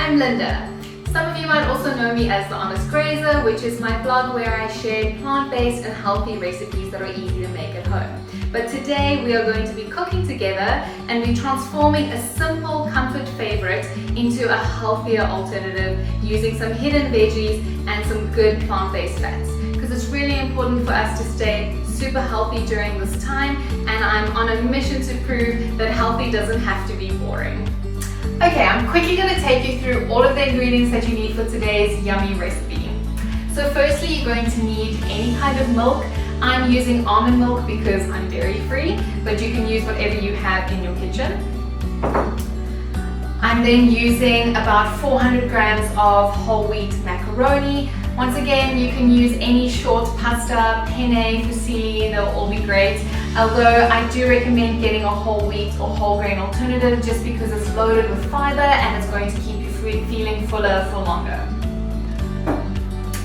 I'm Linda. Some of you might also know me as The Honest Grazer, which is my blog where I share plant-based and healthy recipes that are easy to make at home. But today we are going to be cooking together and we're transforming a simple comfort favorite into a healthier alternative using some hidden veggies and some good plant-based fats. Because it's really important for us to stay super healthy during this time, and I'm on a mission to prove that healthy doesn't have to be boring. Okay, I'm quickly going to take you through all of the ingredients that you need for today's yummy recipe. So firstly, you're going to need any kind of milk. I'm using almond milk because I'm dairy free, but you can use whatever you have in your kitchen. I'm then using about 400 grams of whole wheat macaroni. Once again, you can use any short pasta, penne, fusilli, they'll all be great. Although I do recommend getting a whole wheat or whole grain alternative just because it's loaded with fiber and it's going to keep you feeling fuller for longer.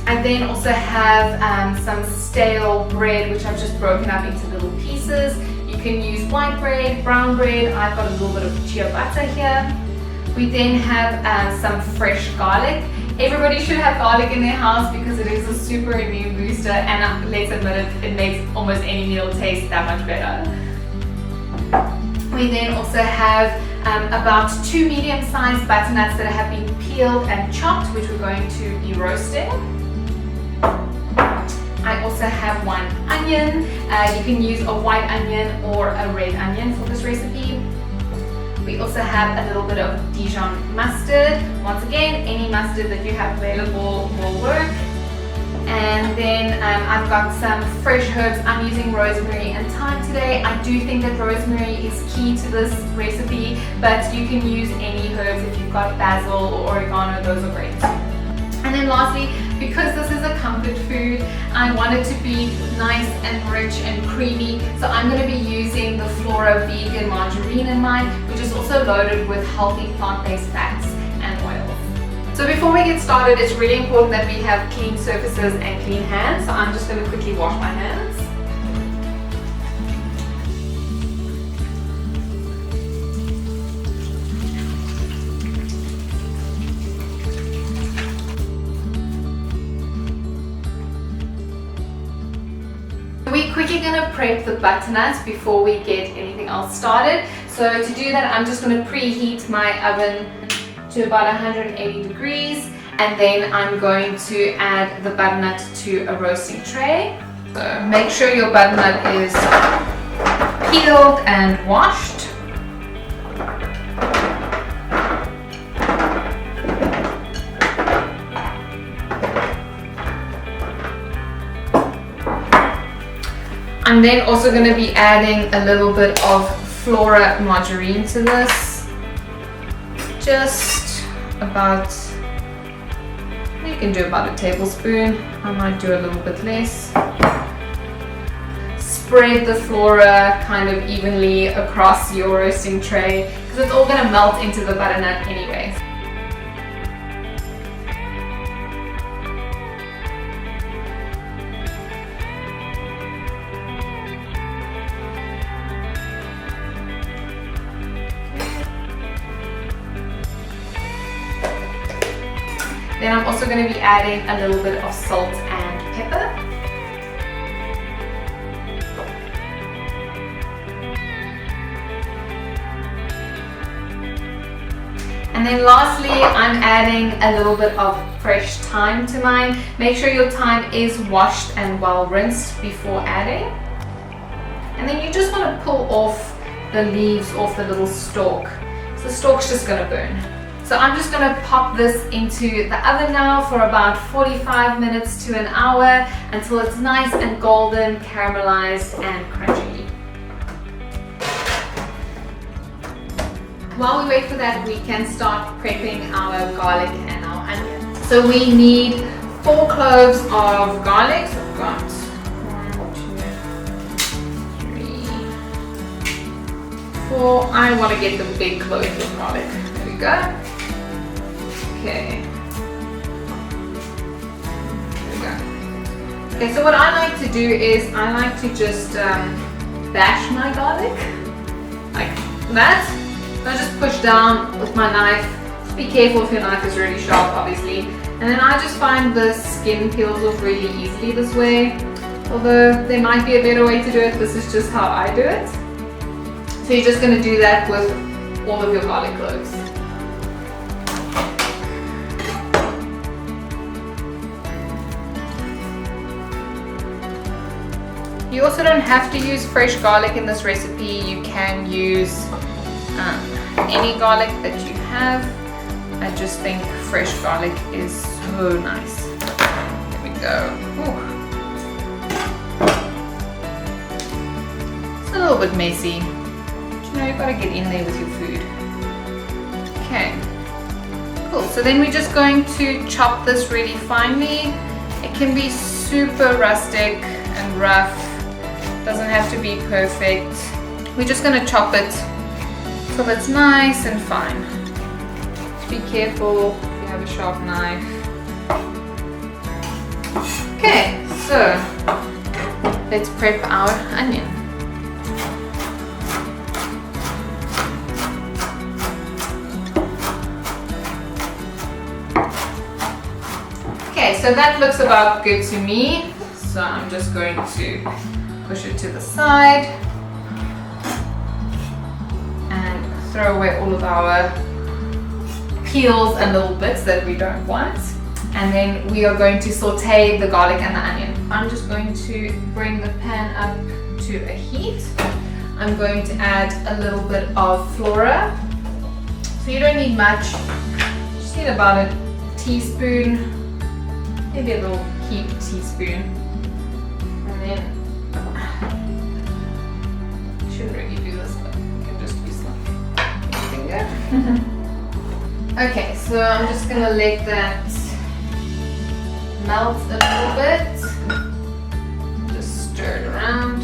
I then also have some stale bread which I've just broken up into little pieces. You can use white bread, brown bread. I've got a little bit of ciabatta here. We then have some fresh garlic. Everybody should have garlic in their house because it is a super immune booster, and let's admit it makes almost any meal taste that much better. We then also have about 2 medium-sized butternuts that have been peeled and chopped, which we're going to be roasting. I also have 1 onion. You can use a white onion or a red onion for this recipe. We also have a little bit of Dijon mustard. Once again, any mustard that you have available will work. And then I've got some fresh herbs. I'm using rosemary and thyme today. I do think that rosemary is key to this recipe, but you can use any herbs. If you've got basil or oregano, those are great. And then lastly, because this is a comfort food, I want it to be nice and rich and creamy. So I'm going to be using the Flora vegan margarine in mine, which is also loaded with healthy plant-based fats and oils. So before we get started, it's really important that we have clean surfaces and clean hands. So I'm just going to quickly wash my hands. We're quickly going to prep the butternuts before we get anything else started. So to do that, I'm just going to preheat my oven to about 180 degrees, and then I'm going to add the butternut to a roasting tray. So make sure your butternut is peeled and washed. I'm then also going to be adding a little bit of Flora margarine to this. Just about, you can do about a tablespoon. I might do a little bit less. Spread the Flora kind of evenly across your roasting tray because it's all going to melt into the butternut anyway. Then I'm also going to be adding a little bit of salt and pepper. And then lastly, I'm adding a little bit of fresh thyme to mine. Make sure your thyme is washed and well rinsed before adding. And then you just want to pull off the leaves off the little stalk. So the stalk's just going to burn. So I'm just going to pop this into the oven now for about 45 minutes to an hour until it's nice and golden, caramelized and crunchy. While we wait for that, we can start prepping our garlic and our onion. So we need 4 cloves of garlic. So I've got 1, 2, 3, 4. I want to get the big cloves of garlic. There we go. Okay. There we go. Okay, so what I like to do is I like to just bash my garlic like that. So I just push down with my knife be careful if your knife is really sharp, obviously. And then I just find the skin peels off really easily this way. Although there might be a better way to do it, this is just how I do it. So you're just going to do that with all of your garlic cloves. You also don't have to use fresh garlic in this recipe. You can use any garlic that you have. I just think fresh garlic is so nice. There we go. Ooh. It's a little bit messy. But you know, you've got to get in there with your food. Okay. Cool. So then we're just going to chop this really finely. It can be super rustic and rough. Doesn't have to be perfect. We're just going to chop it so it's nice and fine. Just be careful if you have a sharp knife. Okay, so let's prep our onion. Okay, so that looks about good to me. So I'm just going to push it to the side and throw away all of our peels and little bits that we don't want. And then we are going to saute the garlic and the onion. I'm just going to bring the pan up to a heat. I'm going to add a little bit of Flora. So you don't need much, just need about a teaspoon, maybe a little heaped teaspoon. And then shouldn't really do this, but you can just use my finger. Okay, so I'm just gonna let that melt a little bit. Just stir it around.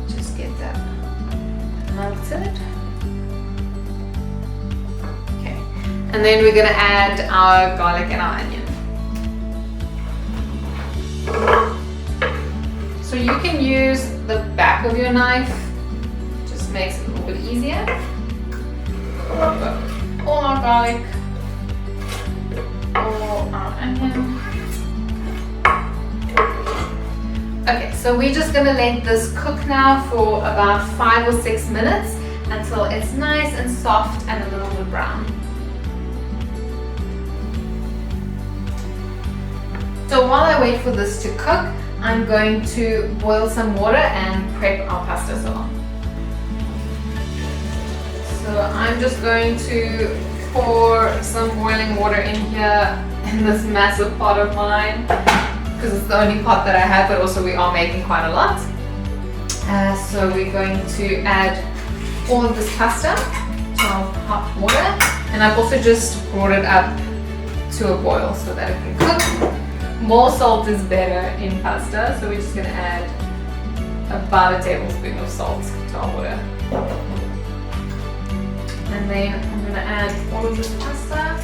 Just get that melted. Okay, and then we're gonna add our garlic and our onion. So you can use the back of your knife, just makes it a little bit easier. All our garlic, all our onion. Okay, so we're just gonna let this cook now for about 5 or 6 minutes until it's nice and soft and a little bit brown. So while I wait for this to cook, I'm going to boil some water and prep our pasta sauce. So I'm just going to pour some boiling water in here in this massive pot of mine because it's the only pot that I have, but also we are making quite a lot. So we're going to add all of this pasta to our hot water, and I've also just brought it up to a boil so that it can cook. More salt is better in pasta, so we're just going to add about a tablespoon of salt to our water. And then I'm going to add all of this pasta.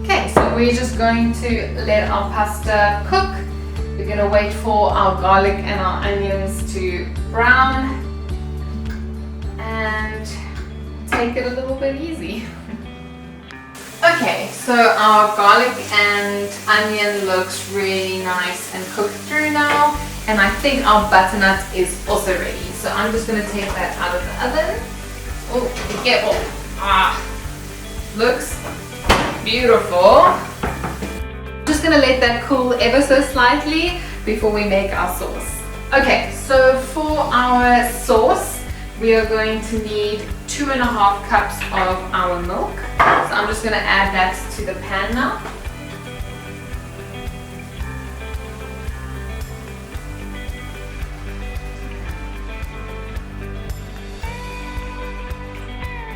Okay, so we're just going to let our pasta cook. We're going to wait for our garlic and our onions to brown and take it a little bit easy. Okay, so our garlic and onion looks really nice and cooked through now, and I think our butternut is also ready. So I'm just going to take that out of the oven. Oh, be careful. Looks beautiful. Just going to let that cool ever so slightly before we make our sauce. Okay, so for our sauce, we are going to need 2.5 cups of our milk. So I'm just going to add that to the pan now.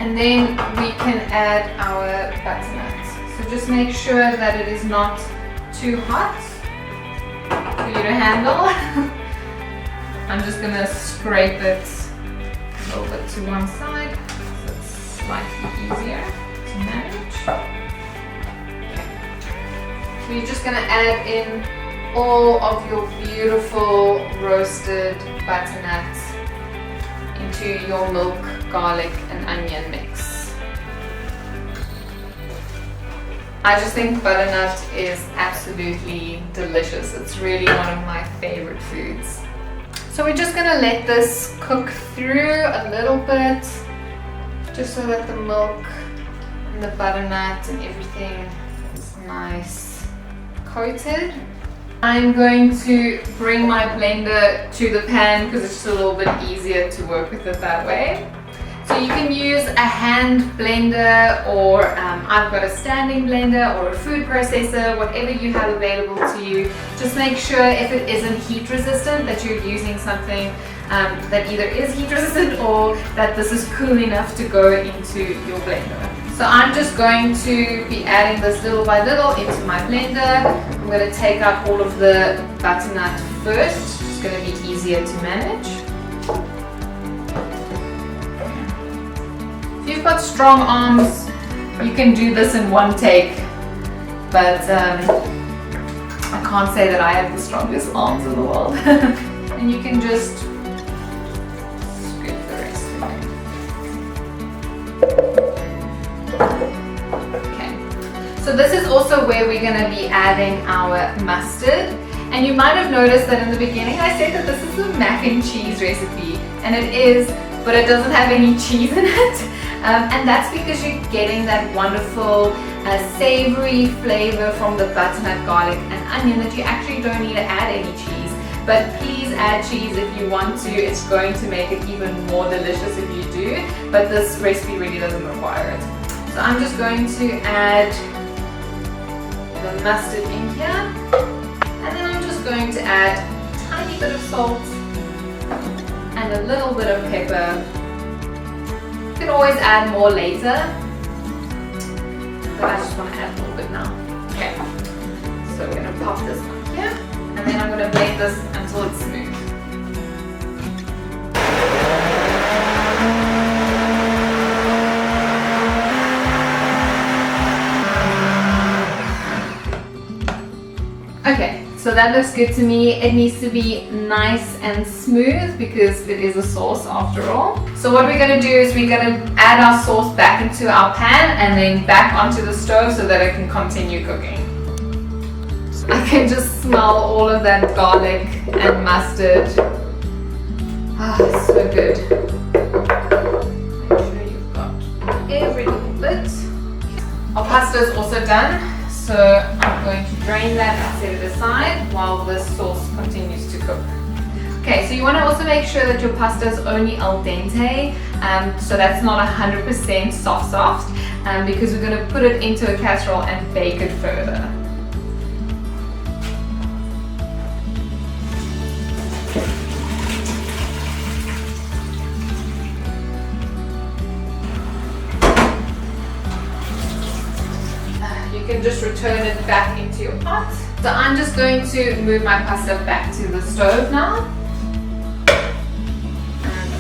And then we can add our butternut. So just make sure that it is not too hot for you to handle. I'm just going to scrape it a little bit to one side so it's slightly easier to manage. So you're just going to add in all of your beautiful roasted butternut into your milk, garlic and onion mix. I just think butternut is absolutely delicious. It's really one of my favorite foods. So we're just gonna let this cook through a little bit, just so that the milk and the butternut and everything is nice coated. I'm going to bring my blender to the pan because it's just a little bit easier to work with it that way. So you can use a hand blender, or I've got a standing blender or a food processor, whatever you have available to you. Just make sure if it isn't heat resistant that you're using something that either is heat resistant or that this is cool enough to go into your blender. So I'm just going to be adding this little by little into my blender. I'm going to take out all of the butternut first. It's going to be easier to manage. If you've got strong arms, you can do this in one take, but I can't say that I have the strongest arms in the world. And you can just scoop the rest away. Okay, so this is also where we're going to be adding our mustard. And you might have noticed that in the beginning I said that this is a mac and cheese recipe, and it is, but it doesn't have any cheese in it. And that's because you're getting that wonderful savory flavor from the butternut, garlic and onion that you actually don't need to add any cheese. But please add cheese if you want to. It's going to make it even more delicious if you do, but this recipe really doesn't require it. So I'm just going to add the mustard in here, and then I'm just going to add a tiny bit of salt and a little bit of pepper. You can always add more later, but I just want to add a little bit now. Okay, so we're going to pop this on here, and then I'm going to blend this until it's smooth. Okay, so that looks good to me. It needs to be nice and smooth because it is a sauce after all. So what we're going to do is we're going to add our sauce back into our pan and then back onto the stove so that it can continue cooking. So I can just smell all of that garlic and mustard. Ah, it's so good. Make sure you've got every little bit. Our pasta is also done. So I'm going to drain that and set it aside while this sauce continues to cook. Okay, so you want to also make sure that your pasta is only al dente, so that's not 100% soft, because we're going to put it into a casserole and bake it further. You can just return it back into your pot. So I'm just going to move my pasta back to the stove now.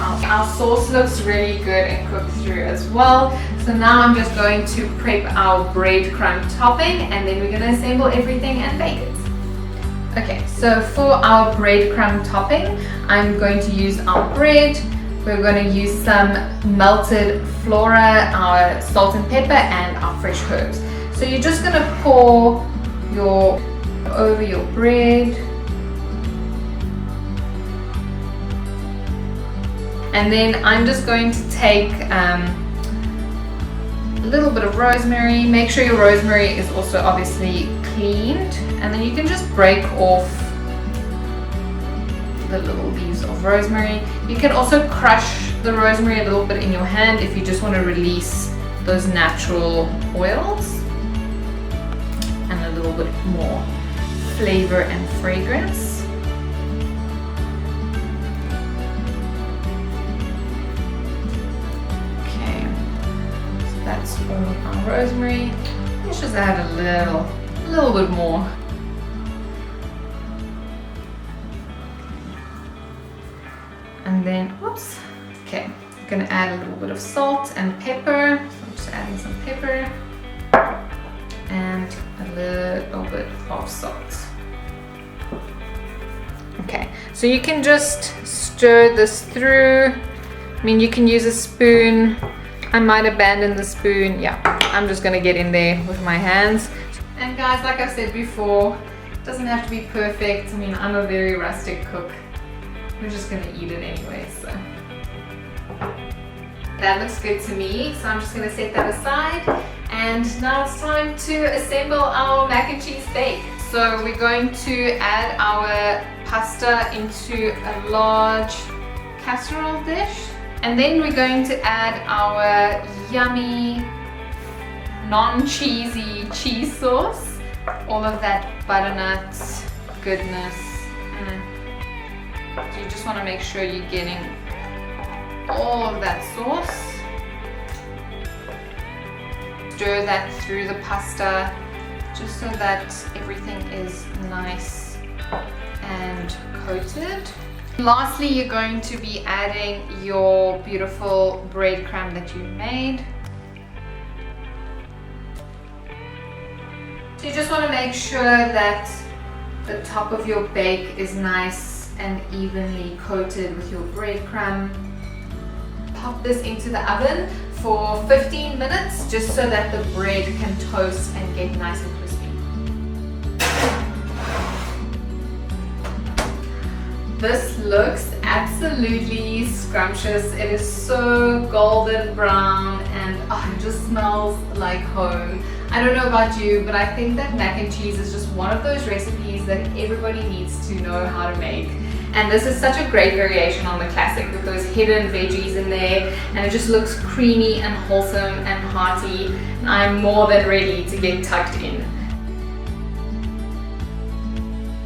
And our sauce looks really good and cooked through as well. So now I'm just going to prep our breadcrumb topping, and then we're going to assemble everything and bake it. Okay, so for our breadcrumb topping, I'm going to use our bread. We're going to use some melted Flora, our salt and pepper, and our fresh herbs. So you're just going to pour over your bread, and then I'm just going to take a little bit of rosemary. Make sure your rosemary is also obviously cleaned, and then you can just break off the little leaves of rosemary. You can also crush the rosemary a little bit in your hand if you just want to release those natural oils and a little bit more flavor and fragrance. Okay, so that's all our rosemary. Let's just add a little bit more. And then, whoops. Okay, I'm gonna add a little bit of salt and pepper. So I'm just adding some pepper and a little bit of salt. Okay, so you can just stir this through I mean, you can use a spoon. I might abandon the spoon. Yeah, I'm just gonna get in there with my hands. And guys, like I've said before, it doesn't have to be perfect. I mean, I'm a very rustic cook. We're just gonna eat it anyway, so. That looks good to me, so I'm just gonna set that aside. And now it's time to assemble our mac and cheese steak. So we're going to add our pasta into a large casserole dish. And then we're going to add our yummy, non-cheesy cheese sauce. All of that butternut goodness. So you just want to make sure you're getting all of that sauce. Stir that through the pasta just so that everything is nice and coated. Lastly, you're going to be adding your beautiful breadcrumb that you made. So you just want to make sure that the top of your bake is nice and evenly coated with your breadcrumb. Pop this into the oven for 15 minutes just so that the bread can toast and get nice and crispy. This looks absolutely scrumptious. It is so golden brown and it just smells like home. I don't know about you, but I think that mac and cheese is just one of those recipes that everybody needs to know how to make. And this is such a great variation on the classic with those hidden veggies in there, and it just looks creamy and wholesome and hearty. And I'm more than ready to get tucked in.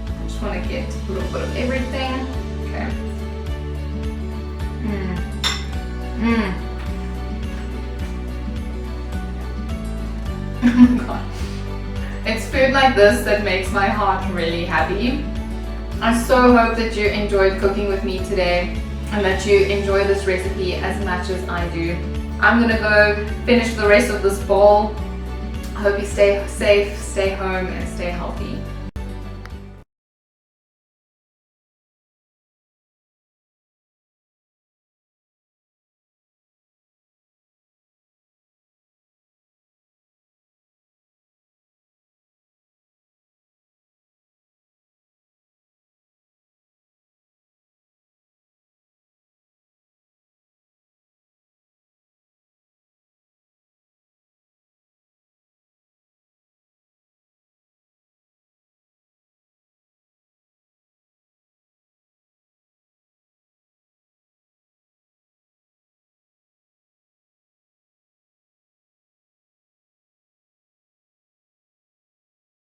I just want to get a little bit of everything. Okay. Oh God. It's food like this that makes my heart really happy. I so hope that you enjoyed cooking with me today and that you enjoy this recipe as much as I do. I'm gonna go finish the rest of this bowl. I hope you stay safe, stay home, and stay healthy.